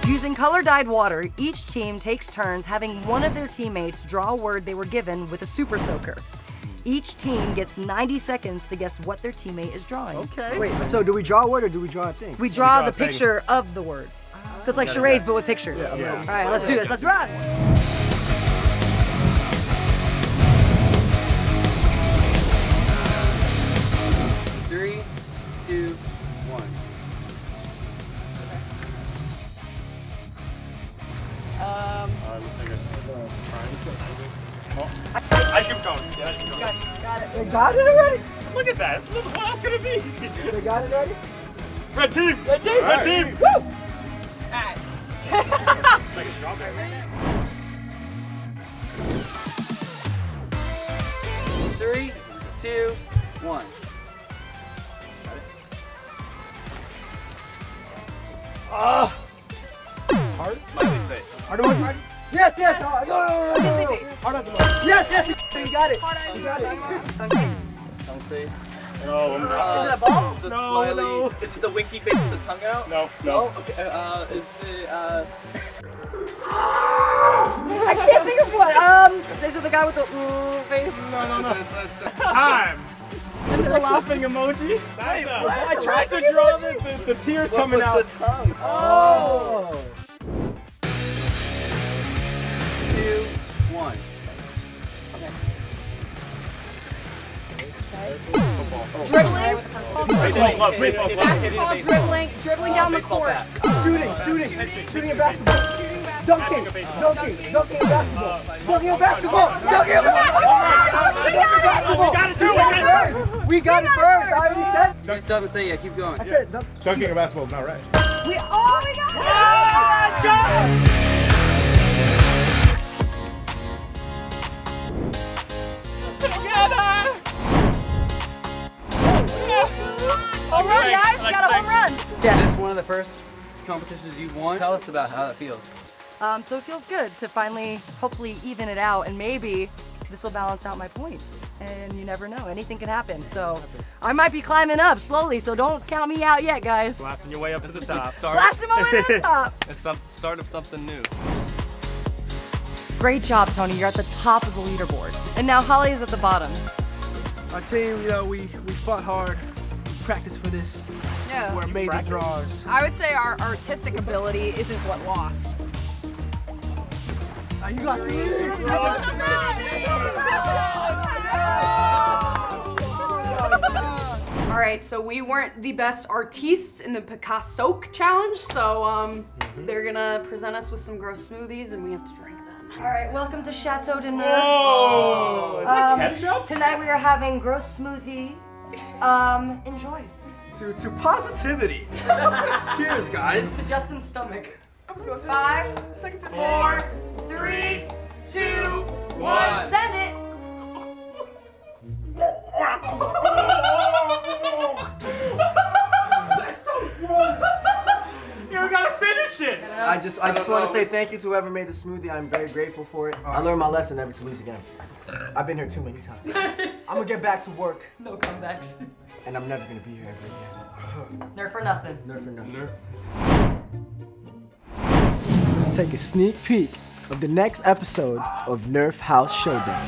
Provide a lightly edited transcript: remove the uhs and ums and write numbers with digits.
Using color-dyed water, each team takes turns having one of their teammates draw a word they were given with a super soaker. Each team gets 90 seconds to guess what their teammate is drawing. Okay. Wait, so do we draw a word or do we draw a thing? We draw the picture of the word. So it's like charades, but with pictures. Yeah. All right, let's do this. Let's run. Three, two, one. I keep going. Yeah, I keep going. Got it. They got it already? Look at that. What else could it be? They got it already? Red team. Red team. Red team. Woo! Like a strawberry. 3, 2, 1. Hard smiley face. Hard emoji? Yes, yes! No. Kissy face. Hard emoji. Yes, you got it! You got it! Tongue face. Tongue face. No. Is it a ball? The No, smiley. no. Is it the winky face with the tongue out? No. Okay. Is it I can't think of one. Is it the guy with the face? No. Time. It's the laughing emoji. I tried to draw the tears coming out. The tongue. Oh. 2, 1. Dribbling. Baseball. Dribbling down the court. Shooting a basketball. Dunking a basketball. Dunking a basketball. We got it first. I already said. Don't stop and say yeah. Keep going. I said Dunking a basketball is not right. We got it. Home run, guys! We got a home run! Is this one of the first competitions you've won? Tell us about how that feels. So it feels good to finally, hopefully, even it out, and maybe this will balance out my points. And you never know, anything can happen. So I might be climbing up slowly, so don't count me out yet, guys. Blasting your way up to the top. Blasting my way to the top. It's the start of something new. Great job, Tony. You're at the top of the leaderboard. And now Holly is at the bottom. our team, we fought hard. We practiced for this. Yeah. We're amazing drawers. I would say our artistic ability isn't what lost. You got All right, so we weren't the best artistes in the Picasso challenge, so they're gonna present us with some gross smoothies and we have to drink them. All right, welcome to Chateau de Nerf. Oh, is that ketchup? Tonight we are having gross smoothie. Enjoy. To positivity. Cheers, guys. To Justin's stomach. 5, 4, 3, 2, 1. Send it. That's so gross. You gotta finish it. I just want to say thank you to whoever made the smoothie. I'm very grateful for it. I learned my lesson never to lose again. I've been here too many times. I'm gonna get back to work. No comebacks. And I'm never gonna be here ever again. Nerf or nothing. Nerf or nothing. Nerf. Let's take a sneak peek of the next episode of NERF House Showdown.